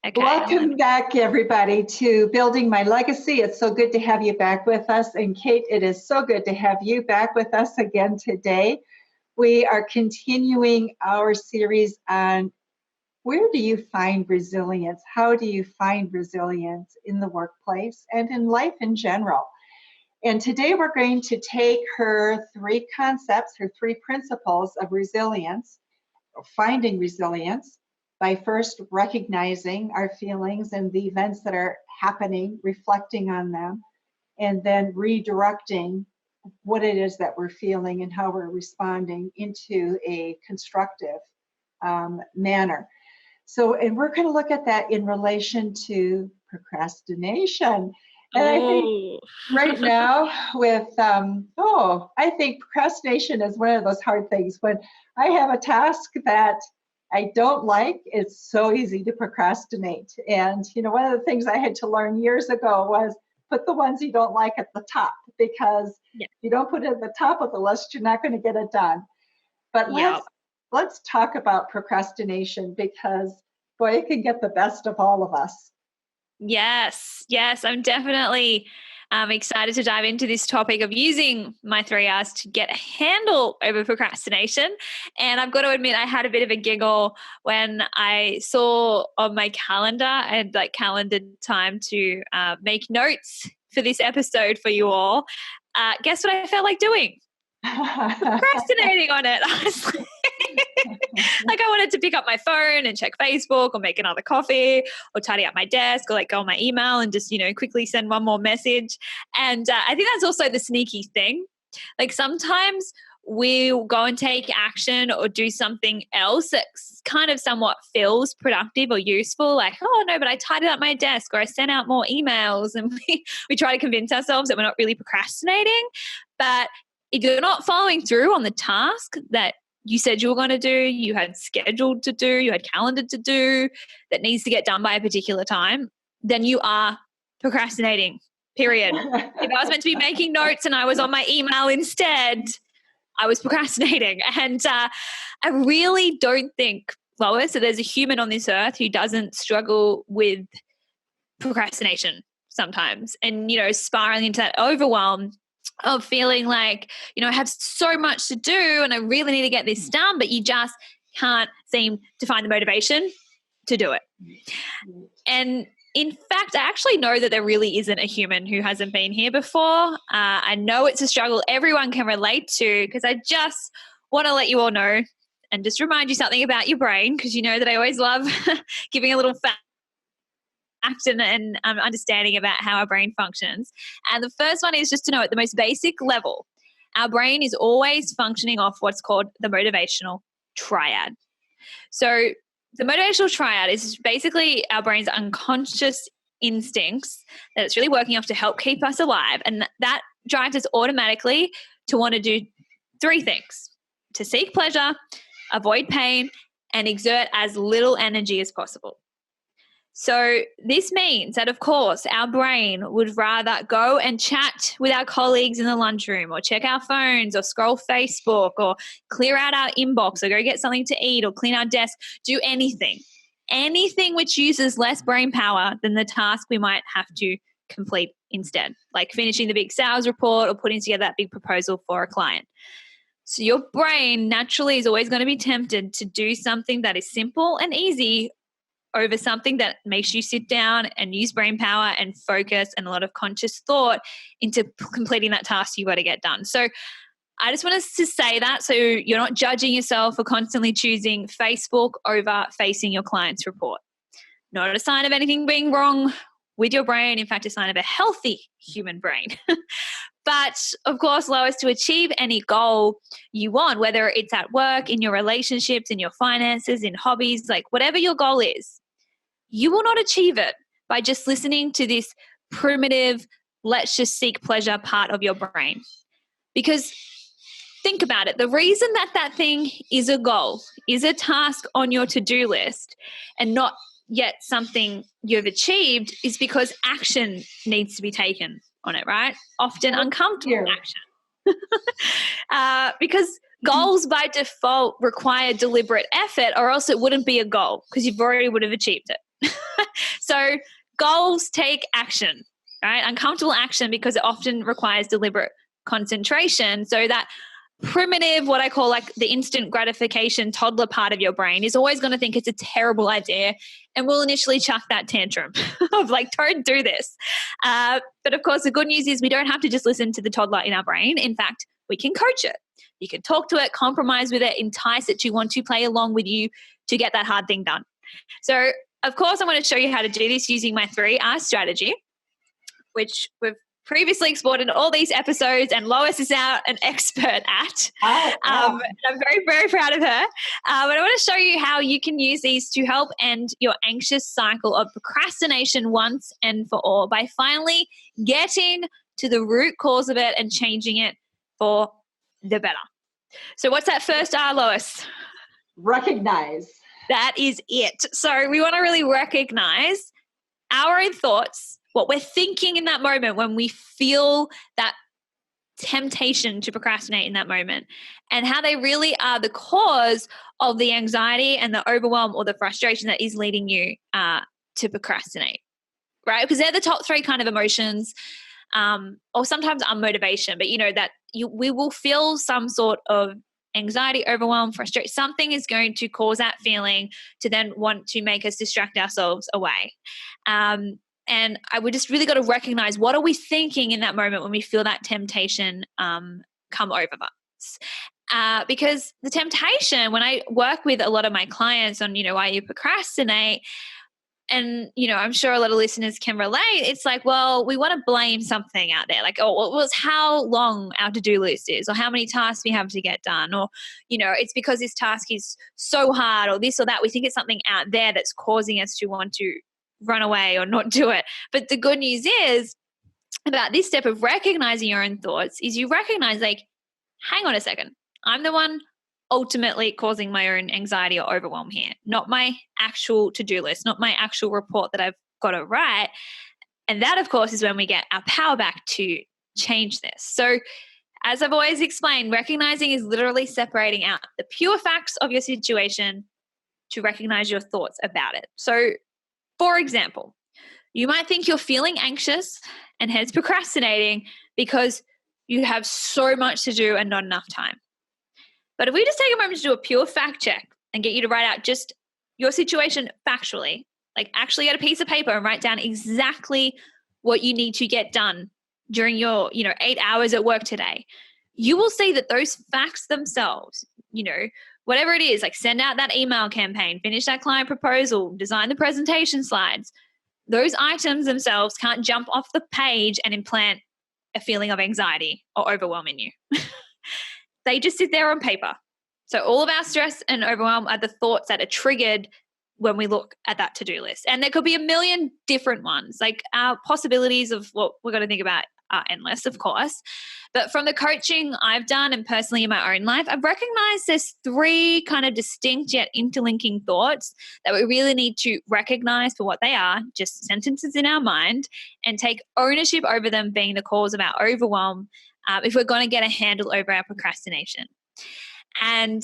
Okay. Welcome back, everybody, to Building My Legacy. It's so good to have you back with us. And Kate, it is so good to have you back with us again today. We are continuing our series on where do you find resilience? How do you find resilience in the workplace and in life in general? And today we're going to take her three concepts, her three principles of resilience, or finding resilience, by first recognizing our feelings and the events that are happening, reflecting on them, and then redirecting what it is that we're feeling and how we're responding into a constructive manner. So, and we're going to look at that in relation to procrastination. And I think right now with, I think procrastination is one of those hard things. When I have a task that I don't like, it's so easy to procrastinate. And, one of the things I had to learn years ago was put the ones you don't like at the top, because if you don't put it at the top of the list, you're not going to get it done. But let's talk about procrastination, because, boy, it can get the best of all of us. Yes, I'm definitely excited to dive into this topic of using my 3 R's to get a handle over procrastination. And I've got to admit, I had a bit of a giggle when I saw on my calendar, I had calendared time to make notes for this episode for you all. Guess what I felt like doing? Procrastinating on it. I was like, I wanted to pick up my phone and check Facebook or make another coffee or tidy up my desk or go on my email and just, quickly send one more message. And I think that's also the sneaky thing. Sometimes we'll go and take action or do something else that kind of somewhat feels productive or useful. Oh no, but I tidied up my desk or I sent out more emails, and we try to convince ourselves that we're not really procrastinating. But if you're not following through on the task that you said you were going to do, you had scheduled to do, you had calendared to do, that needs to get done by a particular time, then you are procrastinating, period. If I was meant to be making notes and I was on my email instead, I was procrastinating. And I really don't think, Lois, that there's a human on this earth who doesn't struggle with procrastination sometimes and, spiraling into that overwhelm of feeling like, I have so much to do and I really need to get this done, but you just can't seem to find the motivation to do it. And in fact, I actually know that there really isn't a human who hasn't been here before. I know it's a struggle everyone can relate to, because I just want to let you all know and just remind you something about your brain, because you know that I always love giving a little fact and understanding about how our brain functions. And the first one is just to know, at the most basic level, our brain is always functioning off what's called the motivational triad. So the motivational triad is basically our brain's unconscious instincts that it's really working off to help keep us alive. And that drives us automatically to want to do 3 things: to seek pleasure, avoid pain, and exert as little energy as possible. So this means that, of course, our brain would rather go and chat with our colleagues in the lunchroom, or check our phones, or scroll Facebook, or clear out our inbox, or go get something to eat, or clean our desk, do anything which uses less brain power than the task we might have to complete instead, like finishing the big sales report or putting together that big proposal for a client. So your brain naturally is always going to be tempted to do something that is simple and easy over something that makes you sit down and use brain power and focus and a lot of conscious thought into completing that task you've got to get done. So I just want us to say that so you're not judging yourself for constantly choosing Facebook over facing your client's report. Not a sign of anything being wrong with your brain. In fact, a sign of a healthy human brain. But of course, Lois, to achieve any goal you want, whether it's at work, in your relationships, in your finances, in hobbies, whatever your goal is, you will not achieve it by just listening to this primitive, let's just seek pleasure part of your brain. Because think about it. The reason that thing is a goal, is a task on your to-do list, and not yet something you've achieved, is because action needs to be taken on it, right? Often uncomfortable action. Because goals by default require deliberate effort, or else it wouldn't be a goal, because you've already would have achieved it. So goals take action, right? Uncomfortable action, because it often requires deliberate concentration. So that primitive, what I call like the instant gratification toddler part of your brain is always going to think it's a terrible idea and will initially chuck that tantrum of like, don't do this. But of course, the good news is we don't have to just listen to the toddler in our brain. In fact, we can coach it. You can talk to it, compromise with it, entice it to want to play along with you to get that hard thing done. So of course, I want to show you how to do this using my 3R strategy, which we've previously explored in all these episodes, and Lois is now an expert at. I'm very, very proud of her. But I want to show you how you can use these to help end your anxious cycle of procrastination once and for all by finally getting to the root cause of it and changing it for the better. So what's that first R, Lois? Recognize. That is it. So we want to really recognize our own thoughts, what we're thinking in that moment when we feel that temptation to procrastinate in that moment, and how they really are the cause of the anxiety and the overwhelm or the frustration that is leading you to procrastinate, right? Because they're the top three kind of emotions, or sometimes unmotivation, but you know that we will feel some sort of anxiety, overwhelm, frustration. Something is going to cause that feeling to then want to make us distract ourselves away. And we just really got to recognize, what are we thinking in that moment when we feel that temptation come over us? Because the temptation, when I work with a lot of my clients on, why you procrastinate, and, I'm sure a lot of listeners can relate. It's like, well, we want to blame something out there. Like, oh, well, it's how long our to-do list is, or how many tasks we have to get done, or, it's because this task is so hard, or this or that. We think it's something out there that's causing us to want to run away or not do it. But the good news is about this step of recognizing your own thoughts is you recognize, like, hang on a second, I'm the one ultimately causing my own anxiety or overwhelm here, not my actual to-do list, not my actual report that I've got to write. And that, of course, is when we get our power back to change this. So as I've always explained, recognizing is literally separating out the pure facts of your situation to recognize your thoughts about it. So for example, you might think you're feeling anxious and hence procrastinating because you have so much to do and not enough time. But if we just take a moment to do a pure fact check and get you to write out just your situation factually, like actually get a piece of paper and write down exactly what you need to get done during your, 8 hours at work today, you will see that those facts themselves, whatever it is, like send out that email campaign, finish that client proposal, design the presentation slides, those items themselves can't jump off the page and implant a feeling of anxiety or overwhelm in you. They just sit there on paper. So all of our stress and overwhelm are the thoughts that are triggered when we look at that to-do list. And there could be a million different ones. Like our possibilities of what we're going to think about are endless, of course. But from the coaching I've done and personally in my own life, I've recognized there's 3 kind of distinct yet interlinking thoughts that we really need to recognize for what they are, just sentences in our mind, and take ownership over them being the cause of our overwhelm if we're going to get a handle over our procrastination. And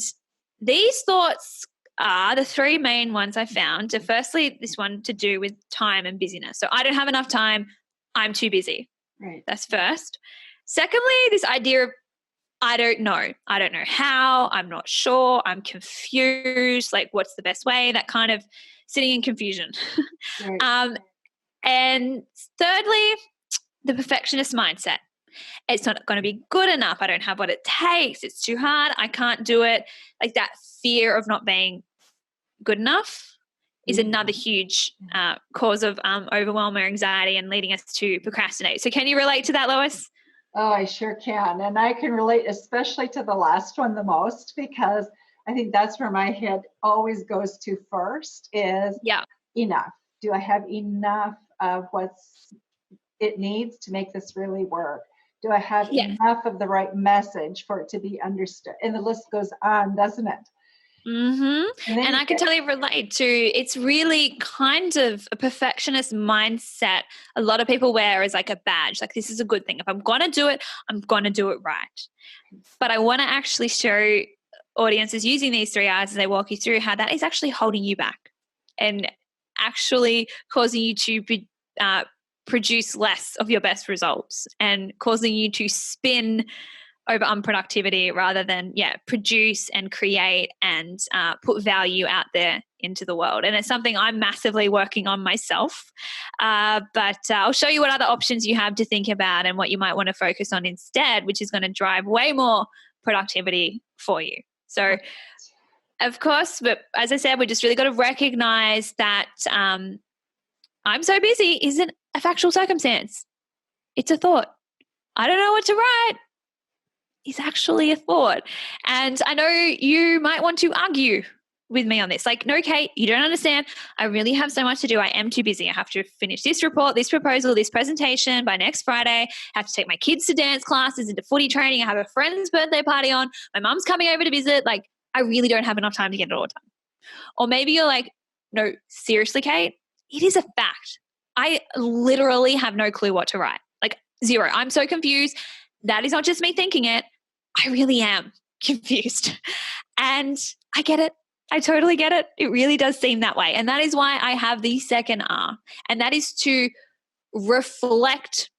these thoughts are the 3 main ones I found. So firstly, this one to do with time and busyness. So I don't have enough time. I'm too busy. Right. That's first. Secondly, this idea of I don't know. I don't know how. I'm not sure. I'm confused. Like, what's the best way? That kind of sitting in confusion. Right. And thirdly, the perfectionist mindset. It's not going to be good enough. I don't have what it takes. It's too hard. I can't do it. Like that fear of not being good enough is another huge cause of overwhelm or anxiety and leading us to procrastinate. So can you relate to that, Lois? Oh, I sure can. And I can relate especially to the last one the most, because I think that's where my head always goes to first is enough. Do I have enough of what's it needs to make this really work? Do I have enough of the right message for it to be understood? And the list goes on, doesn't it? Mm-hmm. And I can totally relate to, it's really kind of a perfectionist mindset a lot of people wear as like a badge. Like, this is a good thing. If I'm going to do it, I'm going to do it right. But I want to actually show audiences using these 3 R's as they walk you through how that is actually holding you back and actually causing you to produce less of your best results and causing you to spin over unproductivity rather than produce and create and put value out there into the world. And it's something I'm massively working on myself, but I'll show you what other options you have to think about and what you might want to focus on instead, which is going to drive way more productivity for you. So of course, but as I said, we just really got to recognize that I'm so busy isn't a factual circumstance. It's a thought. I don't know what to write is actually a thought. And I know you might want to argue with me on this. Like, no, Kate, you don't understand. I really have so much to do. I am too busy. I have to finish this report, this proposal, this presentation by next Friday. I have to take my kids to dance classes, into footy training. I have a friend's birthday party on. My mum's coming over to visit. Like, I really don't have enough time to get it all done. Or maybe you're like, no, seriously, Kate, it is a fact. I literally have no clue what to write. Like, zero. I'm so confused. That is not just me thinking it. I really am confused. And I get it. I totally get it. It really does seem that way. And that is why I have the second R. And that is to reflect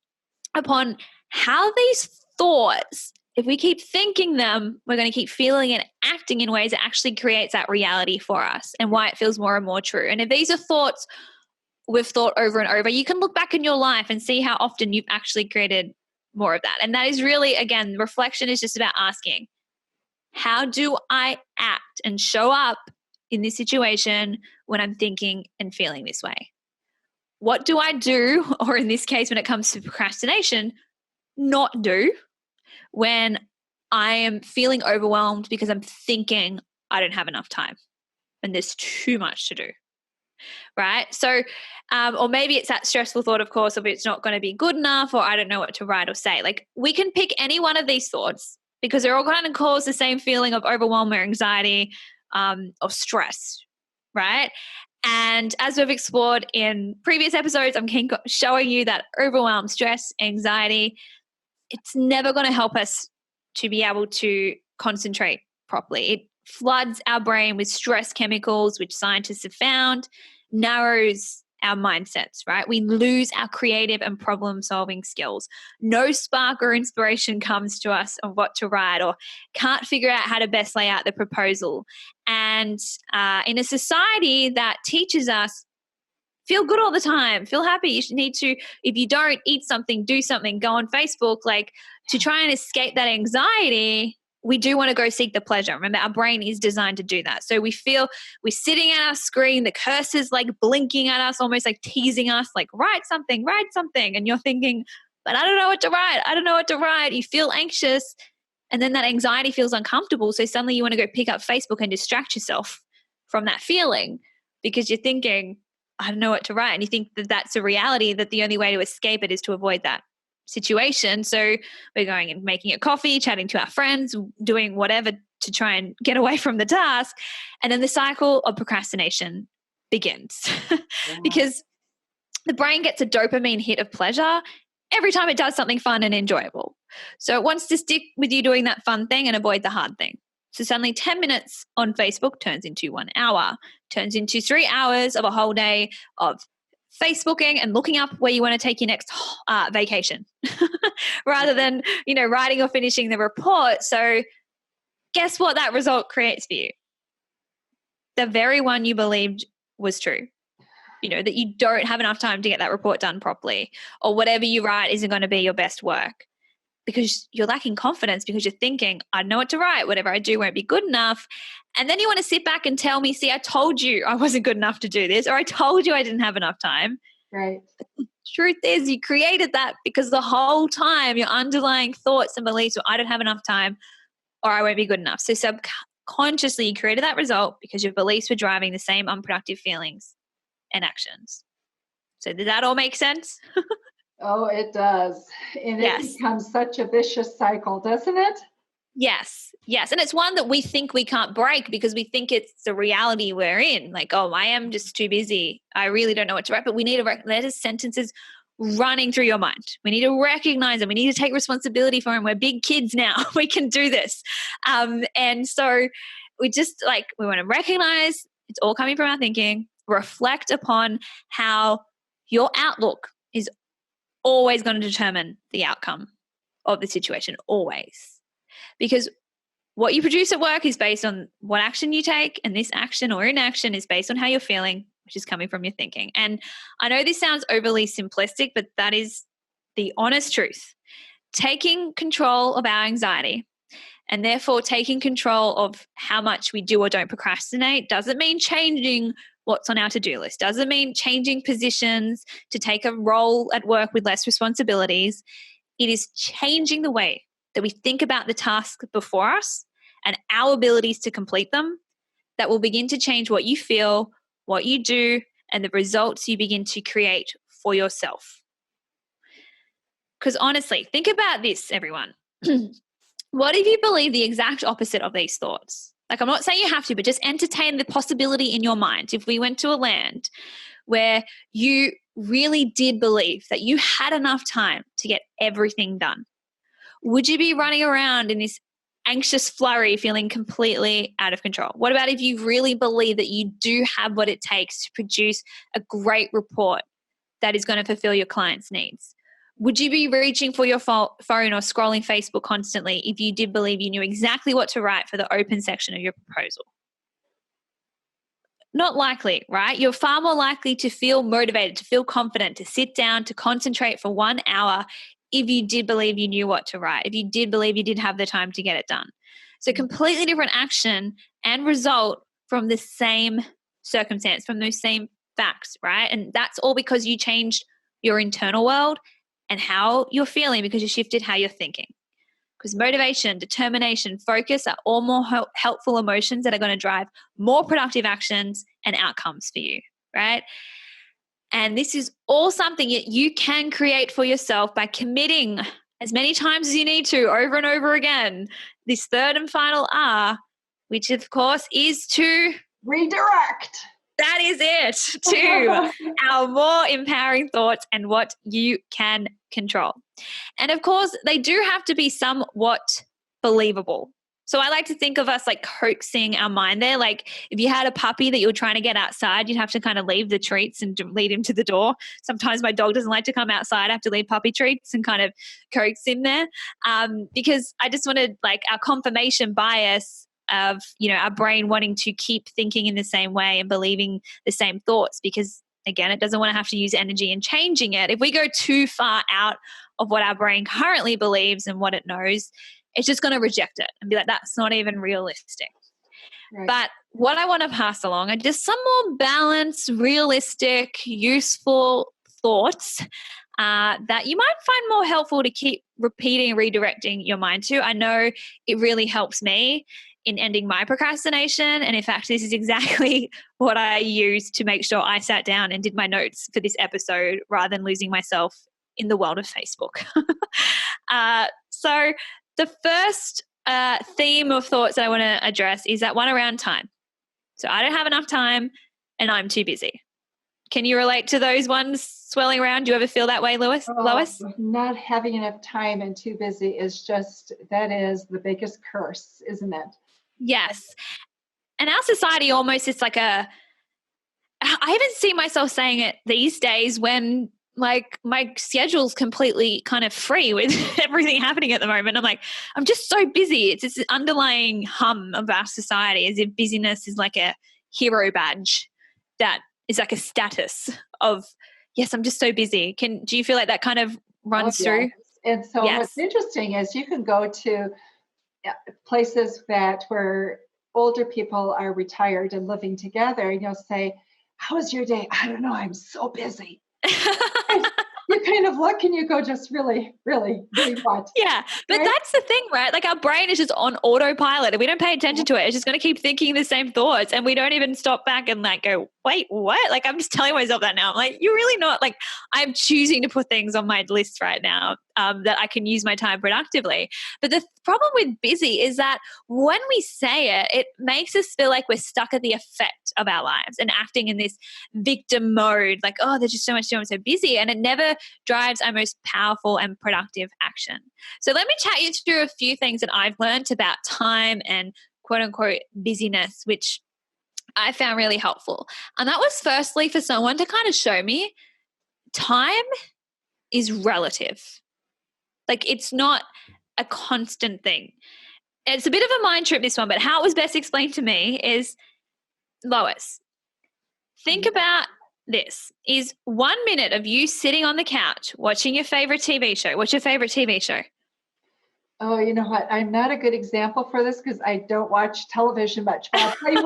upon how these thoughts, if we keep thinking them, we're going to keep feeling and acting in ways that actually creates that reality for us and why it feels more and more true. And if these are thoughts we've thought over and over, you can look back in your life and see how often you've actually created more of that. And that is really, again, reflection is just about asking, how do I act and show up in this situation when I'm thinking and feeling this way? What do I do, or in this case, when it comes to procrastination, not do when I am feeling overwhelmed because I'm thinking I don't have enough time and there's too much to do? Right? So, or maybe it's that stressful thought, of course, of it's not going to be good enough, or I don't know what to write or say. Like, we can pick any one of these thoughts because they're all going to cause the same feeling of overwhelm or anxiety or stress, right? And as we've explored in previous episodes, I'm showing you that overwhelm, stress, anxiety, it's never going to help us to be able to concentrate properly. It floods our brain with stress chemicals, which scientists have found narrows our mindsets, right? We lose our creative and problem-solving skills. No spark or inspiration comes to us of what to write, or can't figure out how to best lay out the proposal. And in a society that teaches us, feel good all the time, feel happy, you need to, if you don't, eat something, do something, go on Facebook, like to try and escape that anxiety, we do want to go seek the pleasure. Remember, our brain is designed to do that. So we feel we're sitting at our screen, the cursor's like blinking at us, almost like teasing us, like write something. And you're thinking, but I don't know what to write. I don't know what to write. You feel anxious. And then that anxiety feels uncomfortable. So suddenly you want to go pick up Facebook and distract yourself from that feeling because you're thinking, I don't know what to write. And you think that that's a reality, that the only way to escape it is to avoid that situation. So we're going and making a coffee, chatting to our friends, doing whatever to try and get away from the task. And then the cycle of procrastination begins because the brain gets a dopamine hit of pleasure every time it does something fun and enjoyable. So it wants to stick with you doing that fun thing and avoid the hard thing. So suddenly 10 minutes on Facebook turns into 1 hour, turns into 3 hours of a whole day of Facebooking and looking up where you want to take your next vacation rather than, writing or finishing the report. So guess what that result creates for you? The very one you believed was true. That you don't have enough time to get that report done properly, or whatever you write isn't going to be your best work because you're lacking confidence because you're thinking, I know what to write. Whatever I do won't be good enough. And then you want to sit back and tell me, see, I told you I wasn't good enough to do this, or I told you I didn't have enough time. Right. But the truth is you created that because the whole time your underlying thoughts and beliefs were, I don't have enough time or I won't be good enough. So subconsciously you created that result because your beliefs were driving the same unproductive feelings and actions. So did that all make sense? Oh, it does. And yes. It becomes such a vicious cycle, doesn't it? Yes. And it's one that we think we can't break because we think it's the reality we're in. Like, oh, I am just too busy. I really don't know what to write. But we need to there's sentences running through your mind. We need to recognize them. We need to take responsibility for them. We're big kids now. We can do this. And so we just we want to recognize it's all coming from our thinking. reflect upon how your outlook is always going to determine the outcome of the situation, always. Because what you produce at work is based on what action you take, and this action or inaction is based on how you're feeling, which is coming from your thinking. And I know this sounds overly simplistic, but that is the honest truth. Taking control of our anxiety, and therefore taking control of how much we do or don't procrastinate, doesn't mean changing what's on our to-do list, doesn't mean changing positions to take a role at work with less responsibilities. It is changing the way that we think about the task before us and our abilities to complete them that will begin to change what you feel, what you do, and the results you begin to create for yourself. Because honestly, think about this, everyone. What if you believe the exact opposite of these thoughts? Like, I'm not saying you have to, but just entertain the possibility in your mind. If we went to a land where you really did believe that you had enough time to get everything done, would you be running around in this anxious flurry feeling completely out of control? What about if you really believe that you do have what it takes to produce a great report that is going to fulfill your client's needs? Would you be reaching for your phone or scrolling Facebook constantly if you did believe you knew exactly what to write for the open section of your proposal? Not likely, right? You're far more likely to feel motivated, to feel confident, to sit down, to concentrate for 1 hour if you did believe you knew what to write, if you did believe you did have the time to get it done. So completely different action and result from the same circumstance, from those same facts, right? And that's all because you changed your internal world and how you're feeling because you shifted how you're thinking. Because motivation, determination, focus are all more helpful emotions that are going to drive more productive actions and outcomes for you, right? And this is all something that you can create for yourself by committing as many times as you need to over and over again. This third and final R, which of course is to redirect. That is it, to our more empowering thoughts and what you can control. And of course, they do have to be somewhat believable. So I like to think of us like coaxing our mind there. Like if you had a puppy that you were trying to get outside, you'd have to kind of leave the treats and lead him to the door. Sometimes my dog doesn't like to come outside. I have to leave puppy treats and kind of coax him there because I just wanted like our confirmation bias of, you know, our brain wanting to keep thinking in the same way and believing the same thoughts because, again, it doesn't want to have to use energy in changing it. If we go too far out of what our brain currently believes and what it knows, it's just going to reject it and be like, that's not even realistic. Right. But what I want to pass along are just some more balanced, realistic, useful thoughts that you might find more helpful to keep repeating and redirecting your mind to. I know it really helps me in ending my procrastination. And in fact, this is exactly what I used to make sure I sat down and did my notes for this episode rather than losing myself in the world of Facebook. So the first theme of thoughts that I want to address is that one around time. So I don't have enough time and I'm too busy. Can you relate to those ones swirling around? Do you ever feel that way, Lois? Not having enough time and too busy is that is the biggest curse, isn't it? Yes. And our society almost is like I even see myself saying it these days when like my schedule's completely kind of free with everything happening at the moment. I'm like, I'm just so busy. It's this underlying hum of our society as if busyness is like a hero badge that is like a status of, yes, I'm just so busy. Do you feel like that kind of runs through? And so what's interesting is you can go to places where older people are retired and living together, and you'll say, how was your day? I don't know, I'm so busy. You kind of look and you go, just really, really, really what? Yeah, but right? That's the thing, right? Like our brain is just on autopilot and we don't pay attention to it. It's just going to keep thinking the same thoughts and we don't even stop back and like go, wait, what? Like I'm just telling myself that now. I'm like, you're really not. Like I'm choosing to put things on my list right now that I can use my time productively. But the problem with busy is that when we say it, it makes us feel like we're stuck at the effect of our lives and acting in this victim mode. Like, oh, there's just so much to do. I'm so busy. And it never drives our most powerful and productive action. So let me chat you through a few things that I've learned about time and quote unquote busyness, which I found really helpful. And that was firstly for someone to kind of show me time is relative. Like it's not a constant thing. It's a bit of a mind trip, this one, but how it was best explained to me is, Lois, think about this. Is 1 minute of you sitting on the couch watching your favorite TV show. What's your favorite TV show? Oh, you know what? I'm not a good example for this because I don't watch television much. But I'll tell you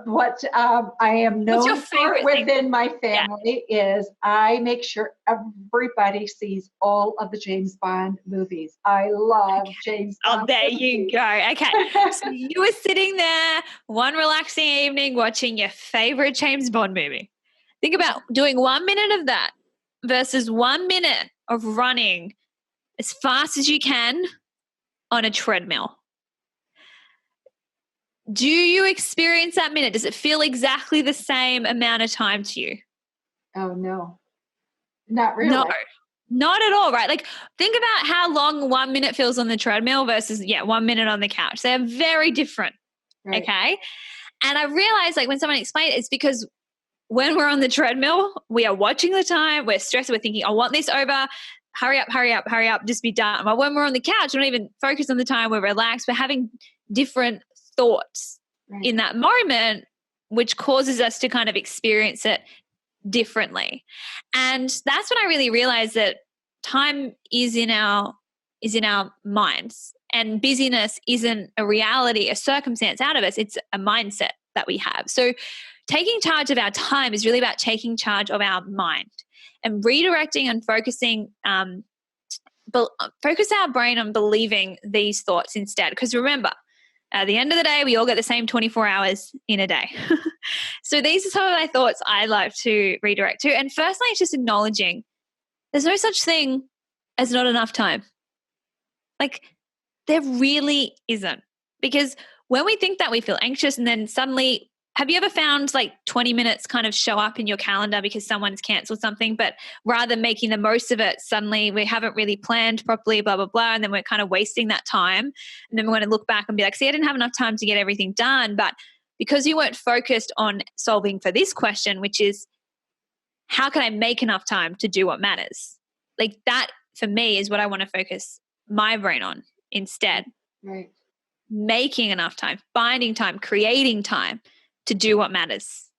what I am known for within my family is I make sure everybody sees all of the James Bond movies. I love James Bond. Oh, there you go. Okay. So you were sitting there one relaxing evening watching your favorite James Bond movie. Think about doing 1 minute of that versus 1 minute of running as fast as you can on a treadmill. Do you experience that minute? Does it feel exactly the same amount of time to you? Oh, no. Not really. No, not at all, right? Like think about how long 1 minute feels on the treadmill versus 1 minute on the couch. They're very different, right. Okay? And I realized like when someone explained it, it's because when we're on the treadmill, we are watching the time, we're stressed, we're thinking, I want this over, hurry up, just be done. But when we're on the couch, we're not even focused on the time, we're relaxed, we're having different thoughts in that moment, which causes us to kind of experience it differently. And that's when I really realized that time is in our minds, and busyness isn't a reality, a circumstance out of us. It's a mindset that we have. So taking charge of our time is really about taking charge of our mind and redirecting and focusing, focus our brain on believing these thoughts instead. Because remember, at the end of the day, we all get the same 24 hours in a day. So these are some of my thoughts I like to redirect to. And firstly, it's just acknowledging there's no such thing as not enough time. Like there really isn't. Because when we think that, we feel anxious, and then suddenly, have you ever found like 20 minutes kind of show up in your calendar because someone's canceled something, but rather than making the most of it, suddenly we haven't really planned properly, blah, blah, blah. And then we're kind of wasting that time. And then we're going to look back and be like, see, I didn't have enough time to get everything done. But because you weren't focused on solving for this question, which is, how can I make enough time to do what matters? Like that for me is what I want to focus my brain on instead. Right. Making enough time, finding time, creating time to do what matters.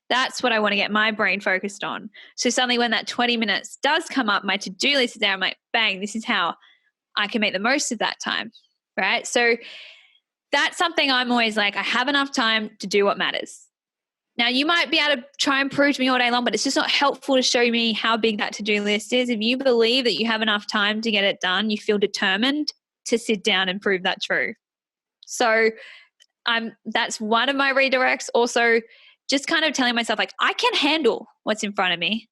That's what I want to get my brain focused on. So suddenly when that 20 minutes does come up, my to-do list is there, I'm like, bang, this is how I can make the most of that time, right? So that's something I'm always like, I have enough time to do what matters. Now you might be able to try and prove to me all day long, but it's just not helpful to show me how big that to-do list is. If you believe that you have enough time to get it done, you feel determined to sit down and prove that true. So that's one of my redirects. Also, just kind of telling myself like, I can handle what's in front of me,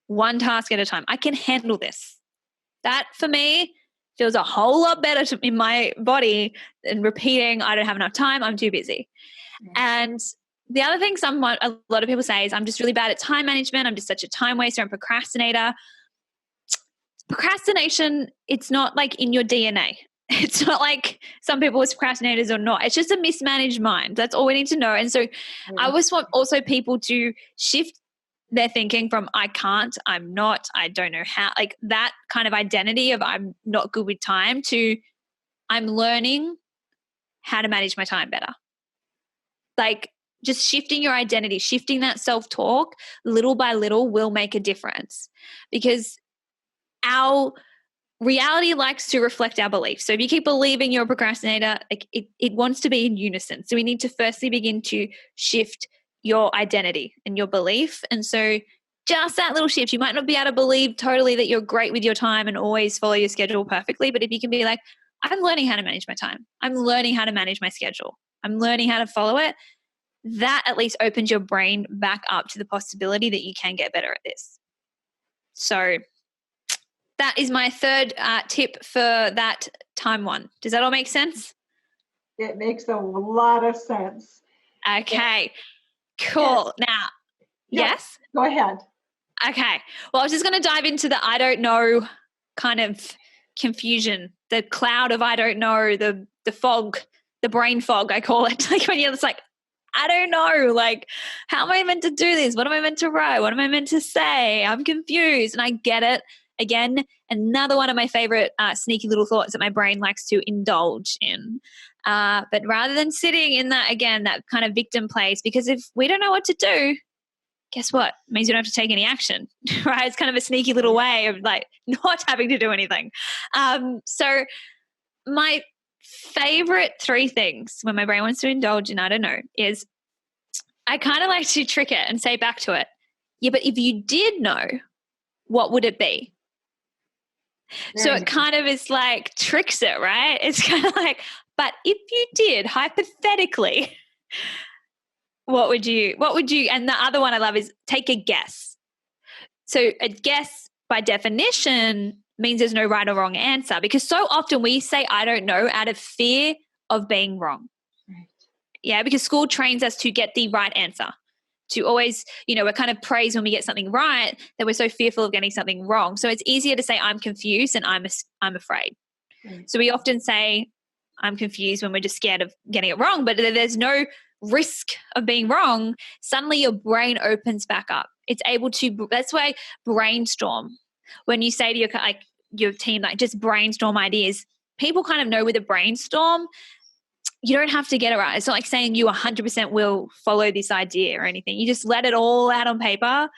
one task at a time. I can handle this. That for me feels a whole lot better in my body than repeating, I don't have enough time, I'm too busy. And the other thing a lot of people say is, I'm just really bad at time management. I'm just such a time waster and procrastinator. Procrastination, it's not like in your DNA. It's not like some people are procrastinators or not. It's just a mismanaged mind. That's all we need to know. And so I always want also people to shift their thinking from I can't, I'm not, I don't know how, like that kind of identity of I'm not good with time, to I'm learning how to manage my time better. Like just shifting your identity, shifting that self-talk little by little will make a difference, because our reality likes to reflect our beliefs. So if you keep believing you're a procrastinator, like it wants to be in unison. So we need to firstly begin to shift your identity and your belief. And so just that little shift, you might not be able to believe totally that you're great with your time and always follow your schedule perfectly. But if you can be like, I'm learning how to manage my time. I'm learning how to manage my schedule. I'm learning how to follow it. That at least opens your brain back up to the possibility that you can get better at this. So that is my third tip for that time one. Does that all make sense? It makes a lot of sense. Okay, cool. Yes. Now, yes? Go ahead. Okay. Well, I was just going to dive into the I don't know kind of confusion, the cloud of I don't know, the fog, the brain fog, I call it. Like when you're just like, I don't know. Like, how am I meant to do this? What am I meant to write? What am I meant to say? I'm confused. And I get it. Again, another one of my favorite sneaky little thoughts that my brain likes to indulge in. But rather than sitting in that, again, that kind of victim place, because if we don't know what to do, guess what? It means you don't have to take any action, right? It's kind of a sneaky little way of like not having to do anything. So my favorite 3 things when my brain wants to indulge in, I don't know, is I kind of like to trick it and say back to it, yeah, but if you did know, what would it be? So it kind of is like tricks it, right? It's kind of like, but if you did, hypothetically, what would you, and the other one I love is take a guess. So a guess by definition means there's no right or wrong answer, because so often we say, I don't know, out of fear of being wrong. Right. Yeah, because school trains us to get the right answer. To always, we're kind of praised when we get something right, that we're so fearful of getting something wrong. So it's easier to say I'm confused and I'm afraid. Right. So we often say I'm confused when we're just scared of getting it wrong, but there's no risk of being wrong. Suddenly your brain opens back up. It's able to, that's why brainstorm. When you say to your team, like just brainstorm ideas, people kind of know with a brainstorm, you don't have to get it right. It's not like saying you 100% will follow this idea or anything. You just let it all out on paper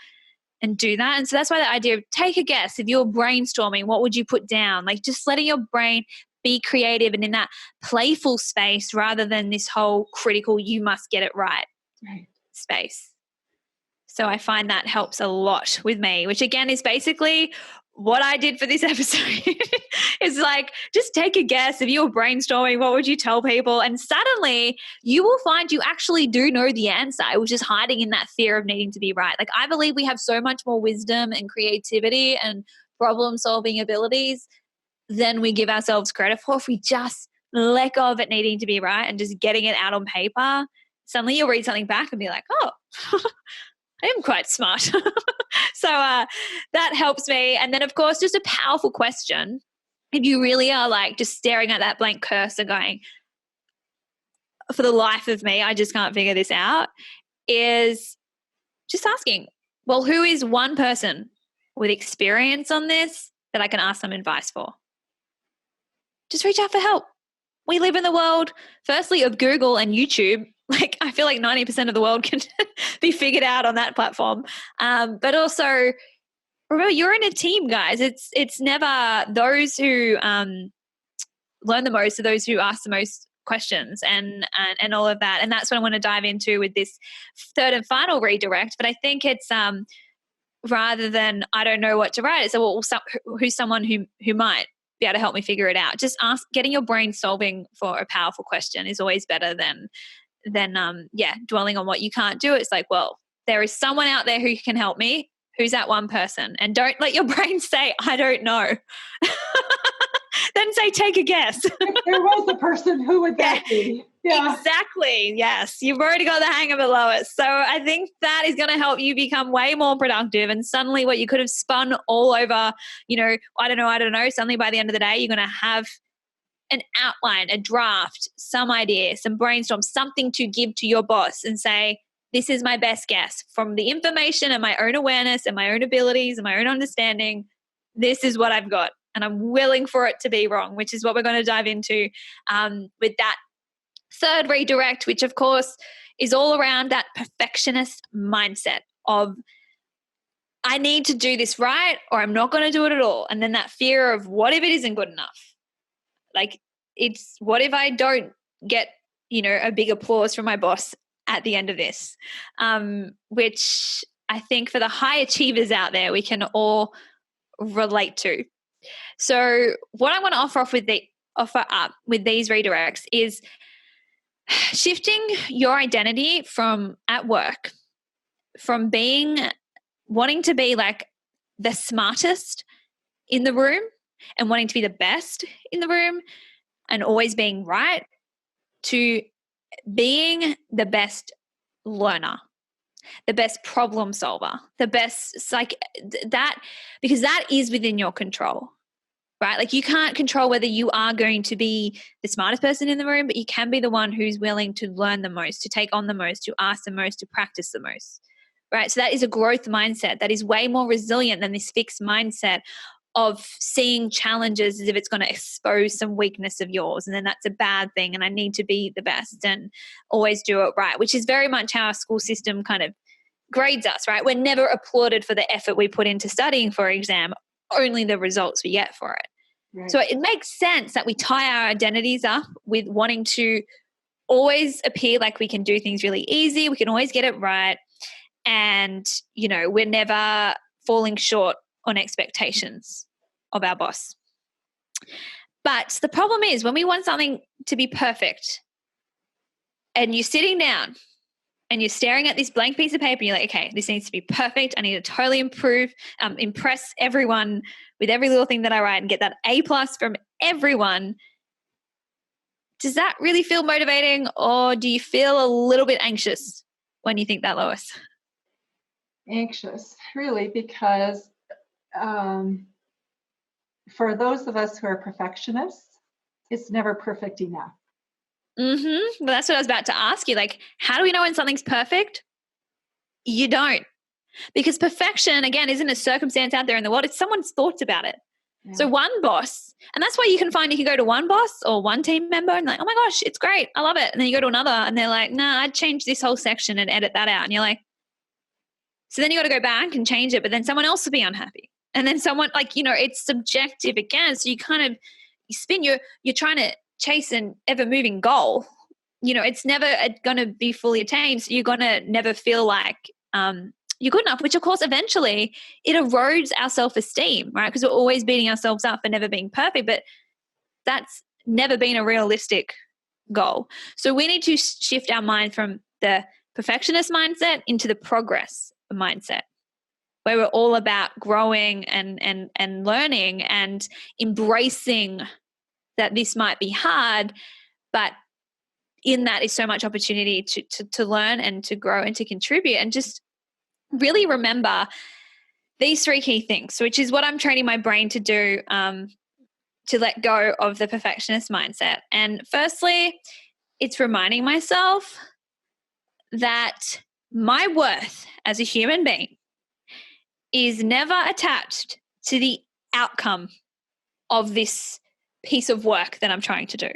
and do that. And so that's why the idea of take a guess. If you're brainstorming, what would you put down? Like just letting your brain be creative and in that playful space rather than this whole critical, you must get it right space. So I find that helps a lot with me, which again is basically what I did for this episode. Is like, just take a guess. If you were brainstorming, what would you tell people? And suddenly you will find you actually do know the answer. It was just hiding in that fear of needing to be right. Like I believe we have so much more wisdom and creativity and problem solving abilities than we give ourselves credit for. If we just let go of it needing to be right and just getting it out on paper, suddenly you'll read something back and be like, oh, I am quite smart. So that helps me. And then, of course, just a powerful question. If you really are like just staring at that blank cursor going, for the life of me, I just can't figure this out, is just asking, well, who is one person with experience on this that I can ask some advice for? Just reach out for help. We live in the world, firstly, of Google and YouTube. Like I feel like 90% of the world can be figured out on that platform. But also remember, you're in a team, guys. It's never those who learn the most are those who ask the most questions and all of that. And that's what I want to dive into with this 3rd and final redirect. But I think it's rather than I don't know what to write, it's who's someone who might be able to help me figure it out. Just getting your brain solving for a powerful question is always better than dwelling on what you can't do. It's like, well, there is someone out there who can help me. Who's that one person? And don't let your brain say, I don't know. Then say, take a guess. If there was a person, who would that be? Yeah. Exactly. Yes. You've already got the hang of it, Lois. So I think that is going to help you become way more productive. And suddenly what you could have spun all over, I don't know. Suddenly by the end of the day, you're going to have an outline, a draft, some idea, some brainstorm, something to give to your boss and say, this is my best guess from the information and my own awareness and my own abilities and my own understanding. This is what I've got. And I'm willing for it to be wrong, which is what we're going to dive into with that 3rd redirect, which of course is all around that perfectionist mindset of I need to do this right or I'm not going to do it at all. And then that fear of what if it isn't good enough? Like it's what if I don't get, a big applause from my boss at the end of this, which I think for the high achievers out there, we can all relate to. So what I want to offer up with these redirects is shifting your identity from at work, from wanting to be like the smartest in the room and wanting to be the best in the room and always being right, to being the best learner, the best problem solver, the best that, because that is within your control. right? Like you can't control whether you are going to be the smartest person in the room, but you can be the one who's willing to learn the most, to take on the most, to ask the most, to practice the most, right? So that is a growth mindset that is way more resilient than this fixed mindset of seeing challenges as if it's going to expose some weakness of yours. And then that's a bad thing. And I need to be the best and always do it right, which is very much how our school system kind of grades us, right? We're never applauded for the effort we put into studying for an exam, only the results we get for it. Right. So it makes sense that we tie our identities up with wanting to always appear like we can do things really easy. We can always get it right. And, you know, we're never falling short on expectations of our boss. But the problem is when we want something to be perfect and you're sitting down and you're staring at this blank piece of paper, you're like, okay, this needs to be perfect. I need to totally impress everyone with every little thing that I write and get that A+ from everyone. Does that really feel motivating, or do you feel a little bit anxious when you think that, Lois? Anxious, really, because for those of us who are perfectionists, it's never perfect enough. Well, that's what I was about to ask you. Like, how do we know when something's perfect? You don't. Because perfection, again, isn't a circumstance out there in the world. It's someone's thoughts about it. Yeah. So one boss, and that's why you can go to one boss or one team member and like, oh my gosh, it's great. I love it. And then you go to another and they're like, nah, I'd change this whole section and edit that out. And you're like, so then you got to go back and change it, but then someone else will be unhappy. And then someone, like, you know, it's subjective again. So you kind of spin, you're trying to chase an ever moving goal. You know, it's never going to be fully attained. So you're going to never feel like you're good enough, which of course eventually it erodes our self-esteem, right? Because we're always beating ourselves up for never being perfect, but that's never been a realistic goal. So we need to shift our mind from the perfectionist mindset into the progress mindset, where we're all about growing and learning and embracing that this might be hard, but in that is so much opportunity to learn and to grow and to contribute, and just really remember these 3 key things, which is what I'm training my brain to do, to let go of the perfectionist mindset. And firstly, it's reminding myself that my worth as a human being is never attached to the outcome of this piece of work that I'm trying to do.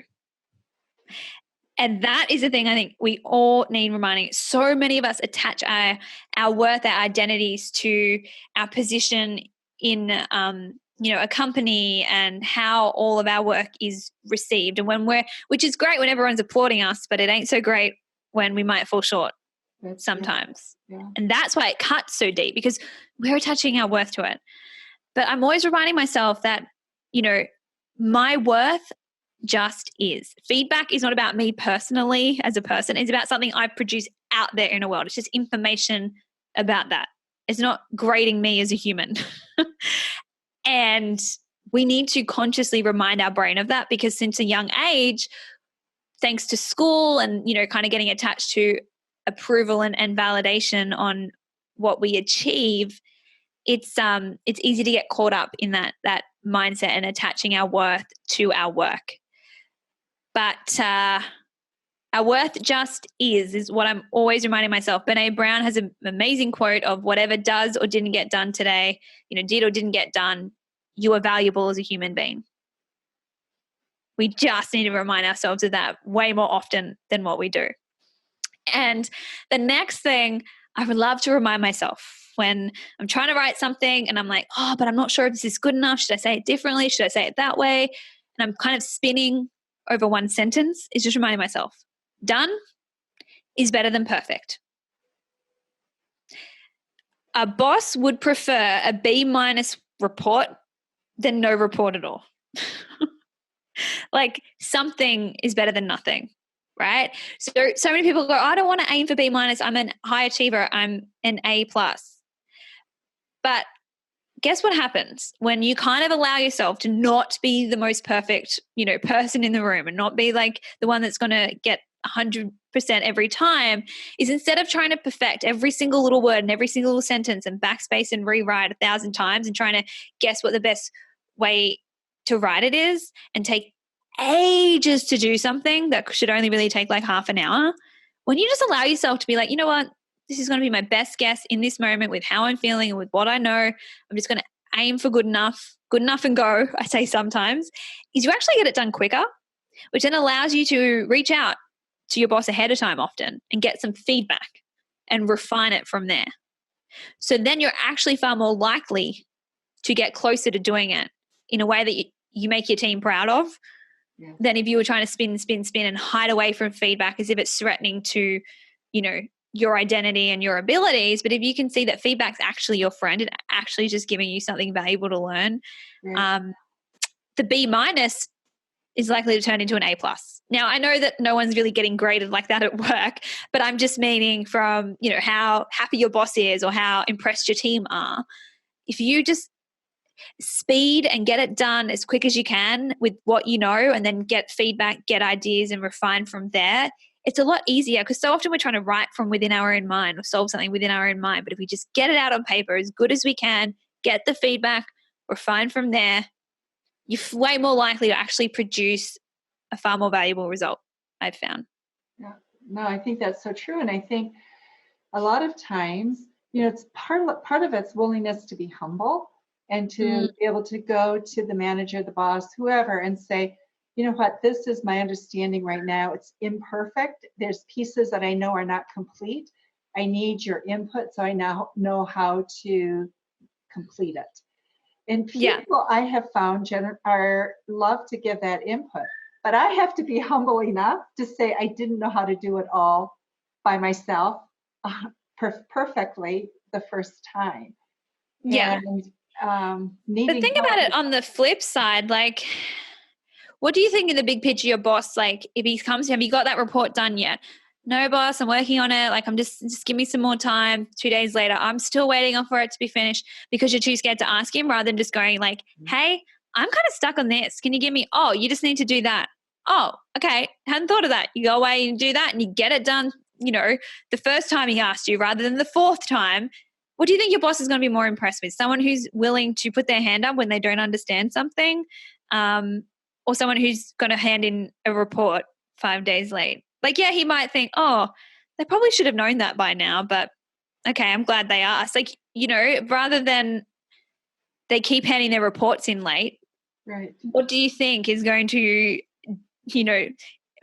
And that is the thing I think we all need reminding. So many of us attach our worth, our identities to our position in a company and how all of our work is received. And which is great when everyone's applauding us, but it ain't so great when we might fall short sometimes. Yeah. And that's why it cuts so deep, because we're attaching our worth to it. But I'm always reminding myself that, you know, my worth just is. Feedback is not about me personally as a person. It's about something I produce out there in the world. It's just information about that. It's not grading me as a human. And we need to consciously remind our brain of that, because since a young age, thanks to school and, you know, kind of getting attached to approval and validation on what we achieve, it's easy to get caught up in that mindset and attaching our worth to our work. But our worth just is what I'm always reminding myself. Brene Brown has an amazing quote of whatever does or didn't get done today, you know, did or didn't get done, you are valuable as a human being. We just need to remind ourselves of that way more often than what we do. And the next thing I would love to remind myself when I'm trying to write something and I'm like, oh, but I'm not sure if this is good enough. Should I say it differently? Should I say it that way? And I'm kind of spinning over one sentence, is just reminding myself, done is better than perfect. A boss would prefer a B- report than no report at all. Like something is better than nothing, right? So many people go, I don't want to aim for B-. I'm an high achiever. I'm an A+. But guess what happens when you kind of allow yourself to not be the most perfect, you know, person in the room and not be like the one that's going to get 100% every time, is instead of trying to perfect every single little word and every single little sentence and backspace and rewrite 1,000 times and trying to guess what the best way to write it is and take ages to do something that should only really take like half an hour, when you just allow yourself to be like, you know what, this is going to be my best guess in this moment with how I'm feeling and with what I know. I'm just going to aim for good enough and go, I say sometimes, is you actually get it done quicker, which then allows you to reach out to your boss ahead of time often and get some feedback and refine it from there. So then you're actually far more likely to get closer to doing it in a way that you make your team proud of than if you were trying to spin and hide away from feedback as if it's threatening to, your identity and your abilities. But if you can see that feedback's actually your friend and actually just giving you something valuable to learn, the B- is likely to turn into an A+. Now, I know that no one's really getting graded like that at work, but I'm just meaning from, how happy your boss is or how impressed your team are. If you just speed and get it done as quick as you can with what you know, and then get feedback, get ideas and refine from there, it's a lot easier, because so often we're trying to write from within our own mind or solve something within our own mind. But if we just get it out on paper as good as we can, get the feedback, refine from there, you're way more likely to actually produce a far more valuable result, I've found. Yeah. No, I think that's so true. And I think a lot of times, it's part of it's willingness to be humble and to be able to go to the manager, the boss, whoever, and say, you know what, this is my understanding right now. It's imperfect. There's pieces that I know are not complete. I need your input so I now know how to complete it. And people I have found love to give that input, but I have to be humble enough to say I didn't know how to do it all by myself perfectly the first time. Yeah. And but think about it on the flip side, like, what do you think in the big picture your boss, like, if he comes, have you got that report done yet? No, boss, I'm working on it. Like, I'm just give me some more time. 2 days later, I'm still waiting on for it to be finished, because you're too scared to ask him, rather than just going like, hey, I'm kind of stuck on this. Can you give me, oh, you just need to do that. Oh, okay. Hadn't thought of that. You go away and do that and you get it done, the first time he asked you rather than the fourth time. What do you think your boss is going to be more impressed with? Someone who's willing to put their hand up when they don't understand something, or someone who's going to hand in a report 5 days late? Like, yeah, he might think, oh, they probably should have known that by now, but okay, I'm glad they asked. Like, rather than they keep handing their reports in late, right? What do you think is going to,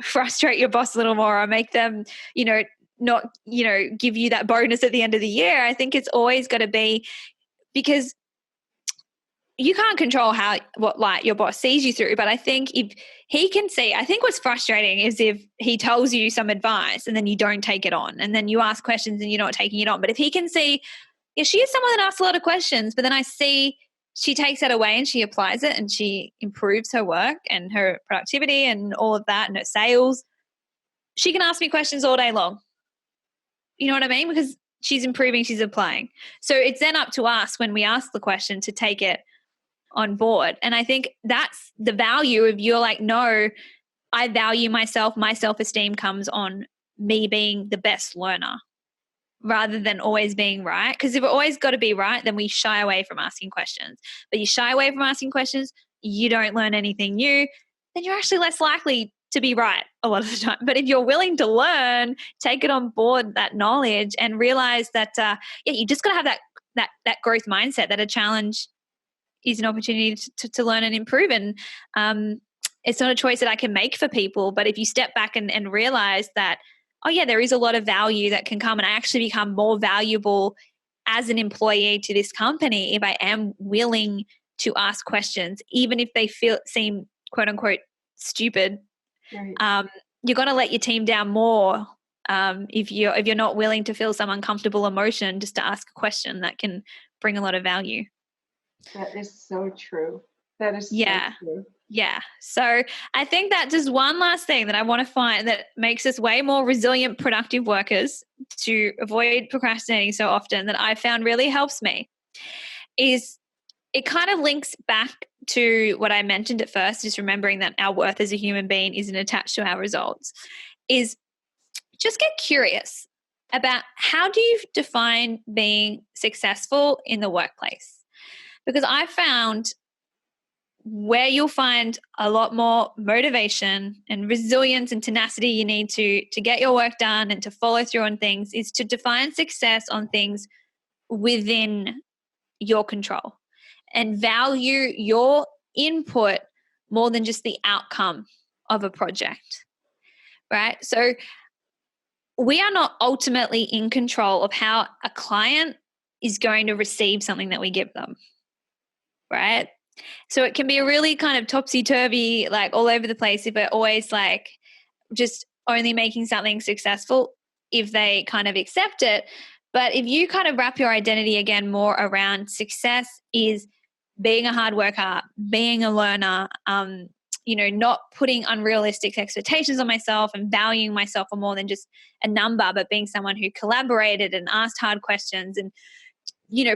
frustrate your boss a little more, or make them, not, give you that bonus at the end of the year? I think it's always got to be, because you can't control what light your boss sees you through. But I think if he can see, I think what's frustrating is if he tells you some advice and then you don't take it on, and then you ask questions and you're not taking it on. But if he can see, yeah, she is someone that asks a lot of questions, but then I see she takes that away and she applies it and she improves her work and her productivity and all of that and her sales, she can ask me questions all day long. You know what I mean? Because she's improving, she's applying. So it's then up to us, when we ask the question, to take it on board. And I think that's the value of, you're like, no, I value myself. My self-esteem comes on me being the best learner, rather than always being right. Because if we're always got to be right, then we shy away from asking questions. But you shy away from asking questions, you don't learn anything new, then you're actually less likely to be right a lot of the time. But if you're willing to learn, take it on board, that knowledge, and realize that, you just got to have that growth mindset, that a challenge is an opportunity to learn and improve. And it's not a choice that I can make for people. But if you step back and realize that, oh yeah, there is a lot of value that can come, and I actually become more valuable as an employee to this company if I am willing to ask questions, even if they seem quote unquote stupid. Right. You're going to let your team down more if you're not willing to feel some uncomfortable emotion just to ask a question that can bring a lot of value. That is so true. That is so true. Yeah. So I think that just one last thing that I want to find that makes us way more resilient, productive workers, to avoid procrastinating so often, that I found really helps me, is it kind of links back to what I mentioned at first, is remembering that our worth as a human being isn't attached to our results, is just get curious about, how do you define being successful in the workplace? Because I found where you'll find a lot more motivation and resilience and tenacity you need to get your work done and to follow through on things is to define success on things within your control and value your input more than just the outcome of a project, right? So we are not ultimately in control of how a client is going to receive something that we give them, right? So it can be a really kind of topsy-turvy, like all over the place if we're always like just only making something successful if they kind of accept it. But if you kind of wrap your identity again more around success is being a hard worker, being a learner, not putting unrealistic expectations on myself and valuing myself for more than just a number, but being someone who collaborated and asked hard questions and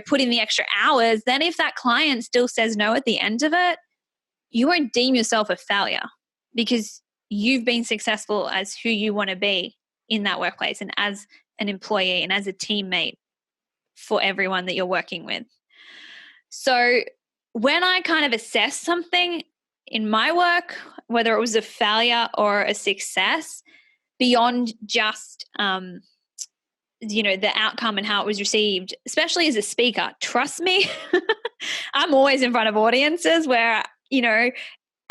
put in the extra hours, then if that client still says no at the end of it, you won't deem yourself a failure because you've been successful as who you want to be in that workplace and as an employee and as a teammate for everyone that you're working with. So when I kind of assess something in my work, whether it was a failure or a success, beyond just the outcome and how it was received, especially as a speaker, trust me, I'm always in front of audiences where,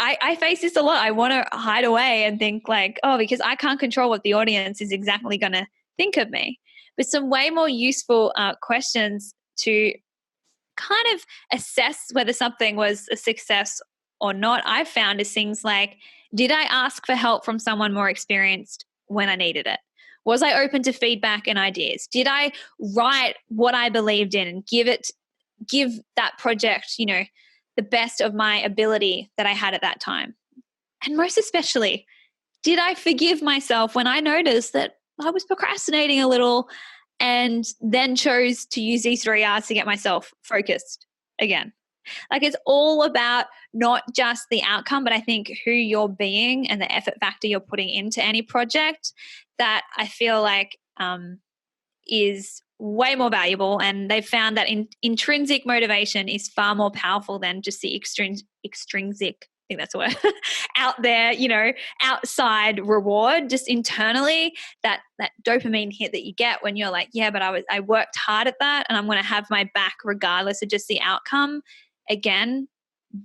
I face this a lot. I want to hide away and think like, oh, because I can't control what the audience is exactly going to think of me. But some way more useful questions to kind of assess whether something was a success or not, I've found is things like, did I ask for help from someone more experienced when I needed it? Was I open to feedback and ideas? Did I write what I believed in and give that project, the best of my ability that I had at that time? And most especially, did I forgive myself when I noticed that I was procrastinating a little and then chose to use these 3 R's to get myself focused again? Like it's all about not just the outcome, but I think who you're being and the effort factor you're putting into any project that I feel like is way more valuable. And they've found that intrinsic motivation is far more powerful than just the extrinsic, I think that's a word, out there, outside reward. Just internally, that dopamine hit that you get when you're like, yeah, but I worked hard at that and I'm going to have my back regardless of just the outcome. Again,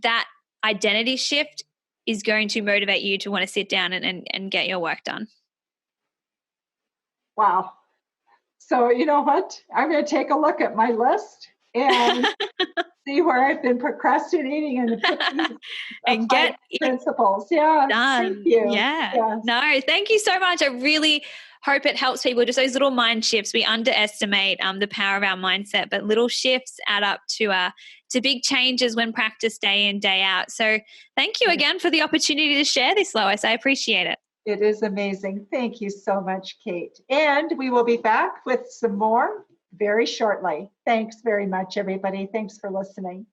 that identity shift is going to motivate you to want to sit down and get your work done. Wow. So you know what? I'm going to take a look at my list and see where I've been procrastinating and put these and get principles. Yeah. Done. Thank you. Yeah. Yes. No, thank you so much. I really hope it helps people. Just those little mind shifts. We underestimate the power of our mindset, but little shifts add up to big changes when practiced day in, day out. So thank you again for the opportunity to share this, Lois. I appreciate it. It is amazing. Thank you so much, Kate. And we will be back with some more very shortly. Thanks very much, everybody. Thanks for listening.